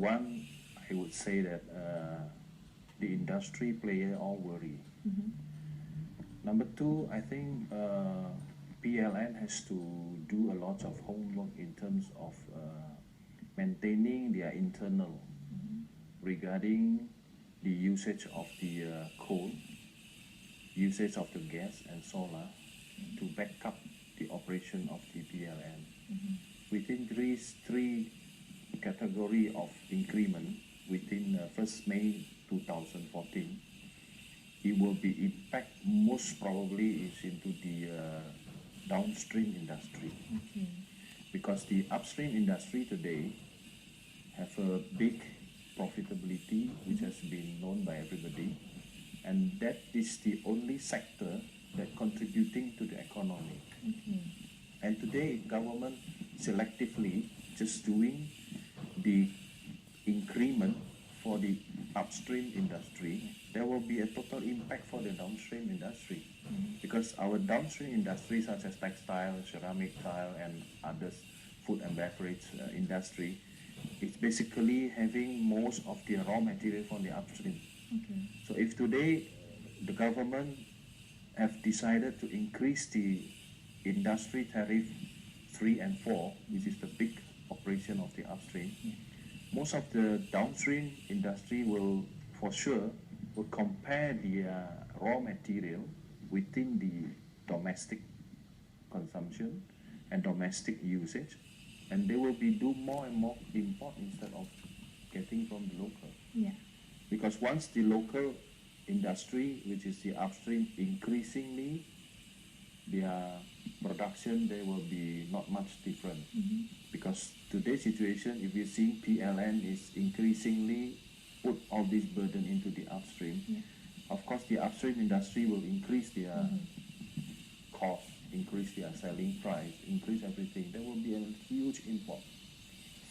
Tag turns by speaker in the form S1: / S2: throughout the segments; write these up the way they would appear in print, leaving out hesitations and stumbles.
S1: One, I would say that the industry player all worry. Number two, I think PLN has to do a lot of homework in terms of maintaining their internal regarding the usage of the coal, usage of the gas and solar to back up the operation of the PLN. Within three category of increment within 1st May 2014, it will be impact most probably is into the downstream industry. Because the upstream industry today have a big profitability which has been known by everybody, and that is the only sector that contributing to the economy. And today government selectively just doing the increment for the upstream industry, there will be a total impact for the downstream industry. Because our downstream industry such as textile, ceramic tile and others, food and beverage industry, is basically having most of the raw material from the upstream. So if today the government have decided to increase the industry tariff 3 and 4, which is the big operation of the upstream, most of the downstream industry will for sure will compare the raw material within the domestic consumption and domestic usage, and they will be do more and more import instead of getting from the local. Because once the local industry, which is the upstream, increasingly their production, there will be not much different. Because today's situation, if you see PLN is increasingly put all this burden into the upstream, of course the upstream industry will increase their cost, increase their selling price, increase everything. There will be a huge import.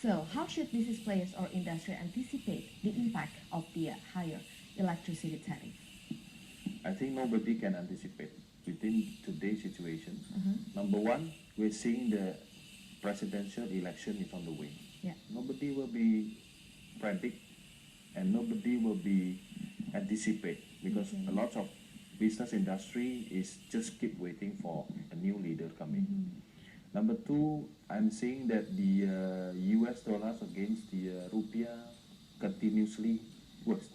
S2: So how should business players or industry anticipate the impact of the higher electricity tariff?
S1: I think nobody can anticipate within today's situation. Number one, we're seeing the presidential election is on the way. Nobody will be predict and nobody will be anticipate, because a lot of business industry is just keep waiting for a new leader coming. Number two, I'm seeing that the US dollars against the rupiah continuously worst.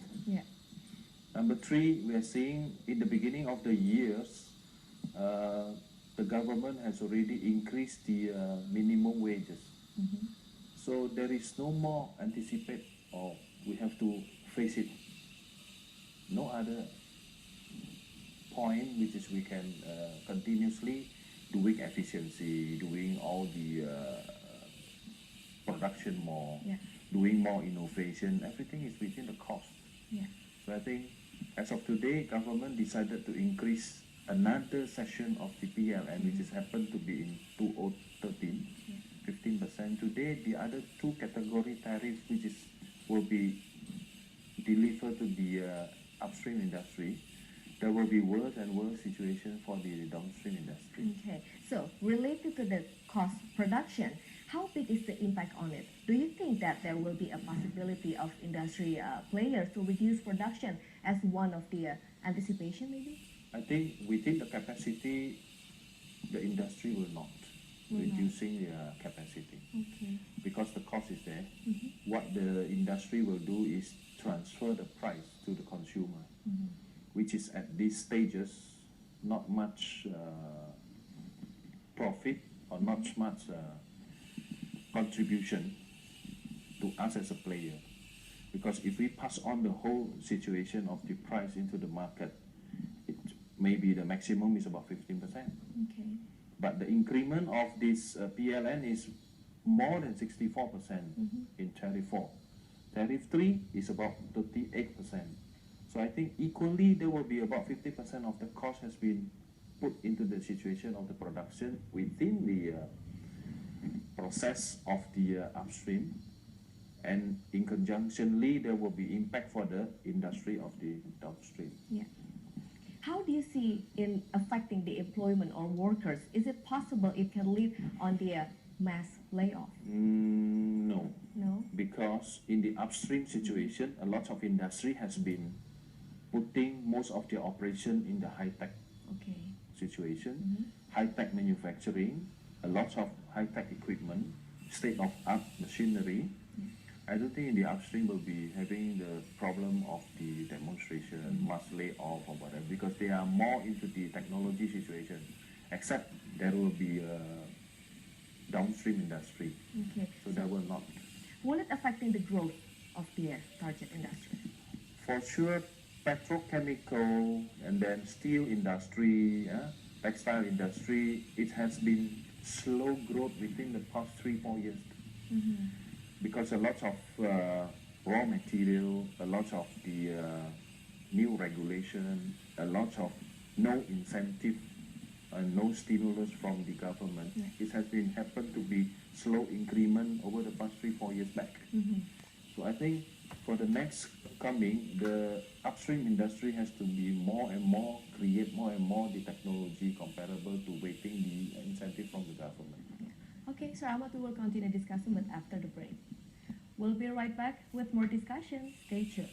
S1: Number three, we are seeing in the beginning of the years, the government has already increased the minimum wages. So there is no more anticipate, or we have to face it. No other point which is we can continuously doing efficiency, doing all the production more, doing more innovation, everything is within the cost. So I think as of today, government decided to increase another session of the PLN, which has happened to be in 2013, 15%. Today, the other two category tariff, which is will be delivered to the upstream industry, there will be worse and worse situation for the downstream industry.
S2: So related to the cost production, how big is the impact on it? Do you think that there will be a possibility of industry players to reduce production as one of the anticipation maybe?
S1: I think within the capacity, the industry will not reducing their capacity because the cost is there. What the industry will do is transfer the price to the consumer, which is at these stages not much profit or not much contribution to us as a player. Because if we pass on the whole situation of the price into the market, it maybe the maximum is about 15%. But the increment of this PLN is more than 64% in Tariff 4. Tariff 3 is about 38%. So I think equally there will be about 50% of the cost has been put into the situation of the production within the process of the upstream, and in conjunctionally there will be impact for the industry of the downstream.
S2: How do you see in affecting the employment or workers? Is it possible it can lead on the mass layoff?
S1: No,
S2: No?
S1: because in the upstream situation, a lot of industry has been putting most of their operation in the high-tech
S2: Okay.
S1: situation, high-tech manufacturing, a lot of high-tech equipment, state-of-art machinery. I don't think in the upstream will be having the problem of the demonstration, mass layoff or whatever, because they are more into the technology situation, except there will be a downstream industry,
S2: Okay.
S1: so that will not.
S2: Will it affecting the growth of their target industry?
S1: For sure, petrochemical and then steel industry, textile industry, it has been slow growth within the past 3-4 years. Because a lot of raw material, a lot of the new regulation, a lot of no incentive and no stimulus from the government. It has been happened to be slow increment over the past 3-4 years back. So I think for the next coming, the upstream industry has to be more and more, create more and more the technology comparable to waiting the incentive from the government.
S2: Okay, so Ahmad, we will continue discussing, but after the break. We'll be right back with more discussion. Stay tuned.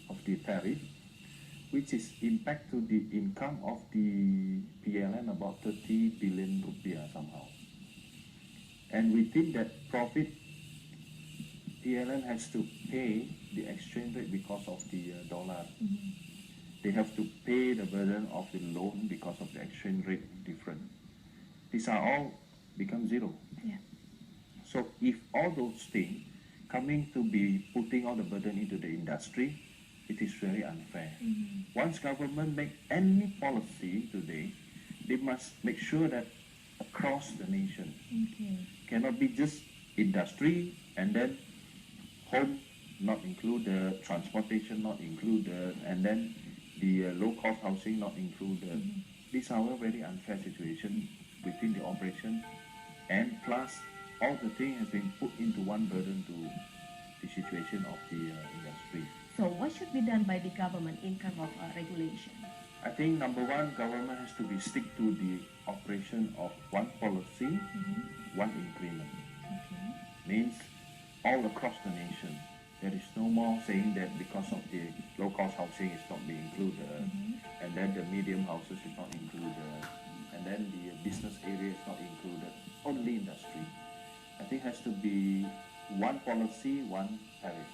S1: Of the tariff, which is impact to the income of the PLN about 30 billion rupiah somehow. And within that profit, PLN has to pay the exchange rate because of the dollar. They have to pay the burden of the loan because of the exchange rate difference. These are all become zero.
S2: Yeah.
S1: So if all those things coming to be putting all the burden into the industry, it is very unfair. Once government make any policy today, they must make sure that across the nation, cannot be just industry and then home not included, transportation not included, and then the low-cost housing not included. These are a very unfair situation within the operation, and plus all the thing has been put into one burden to the situation of the industry.
S2: So what should be done by the government in terms of regulation?
S1: I think number one, government has to be stick to the operation of one policy, one increment. Means all across the nation. There is no more saying that because of the low-cost housing is not being included, and then the medium houses is not included, and then the business area is not included, only industry. I think has to be one policy, one tariff.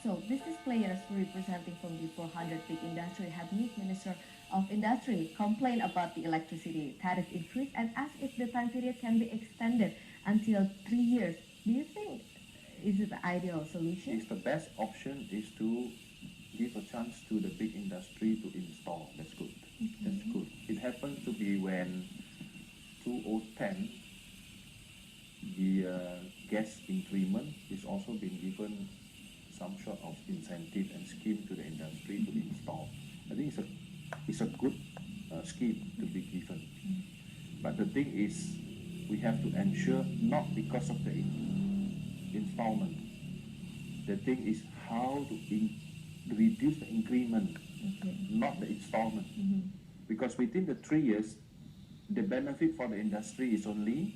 S2: So business players representing from the 400 big industry have met Minister of Industry complain about the electricity tariff increase and ask if the time period can be extended until 3 years. Do you think is it the ideal solution?
S1: It's the best option is to give a chance to the big industry to install. That's good. That's good. It happens to be when 2010, the gas increment is also been given some sort of incentive and scheme to the industry to install. I think it's a good scheme to be given. But the thing is, we have to ensure not because of the installment. The thing is how to reduce the increment, not the installment. Because within the 3 years, the benefit for the industry is only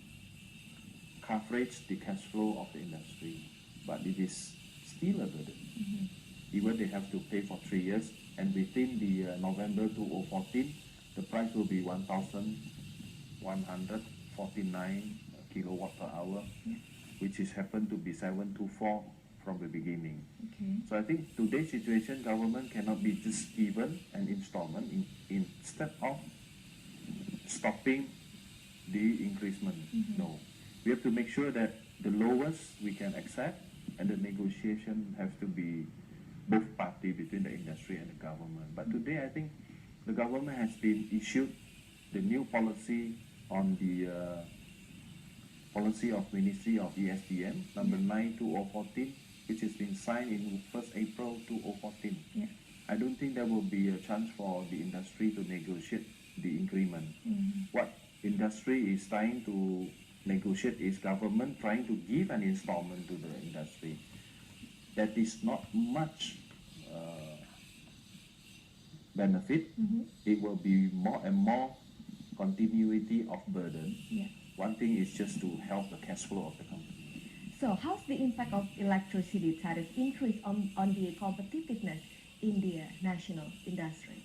S1: coverage the cash flow of the industry. But it is still a burden. Even they have to pay for 3 years, and within the November 2014, the price will be 1,149 kilowatt per hour, which is happened to be 724 from the beginning. So I think today's situation, government cannot be just given an installment instead of stopping the increasement. No, we have to make sure that the lowest we can accept, and the negotiation has to be both party between the industry and the government. But today I think the government has been issued the new policy on the policy of Ministry of ESDM number 9/2014, which has been signed in 1st April 2014. I don't think there will be a chance for the industry to negotiate the increment. What industry is trying to negotiate is government trying to give an installment to the industry. That is not much benefit, it will be more and more continuity of burden.
S2: Yeah.
S1: One thing is just to help the cash flow of the company.
S2: So how's the impact of electricity tariff increase on the competitiveness in the national industry?